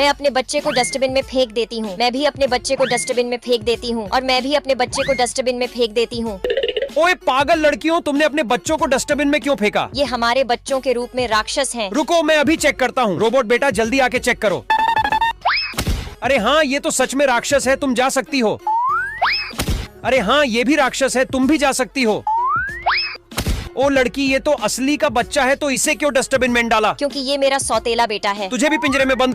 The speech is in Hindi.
मैं अपने बच्चे को डस्टबिन में फेंक देती हूँ। मैं भी अपने बच्चे को डस्टबिन में फेंक देती हूँ। और मैं भी अपने बच्चे को डस्टबिन में फेंक देती हूँ। ओए पागल लड़कियों, तुमने अपने बच्चों को डस्टबिन में क्यों फेंका? ये हमारे बच्चों के रूप में राक्षस हैं। रुको, मैं अभी चेक करता हूँ। रोबोट बेटा जल्दी आके चेक करो। अरे हाँ, ये तो सच में राक्षस है, तुम जा सकती हो। अरे हाँ, ये भी राक्षस है, तुम भी जा सकती हो। ओ लड़की, ये तो असली का बच्चा है, तो इसे क्यों डस्टबिन में डाला? क्योंकि ये मेरा सौतेला बेटा है। तुझे भी पिंजरे में बंद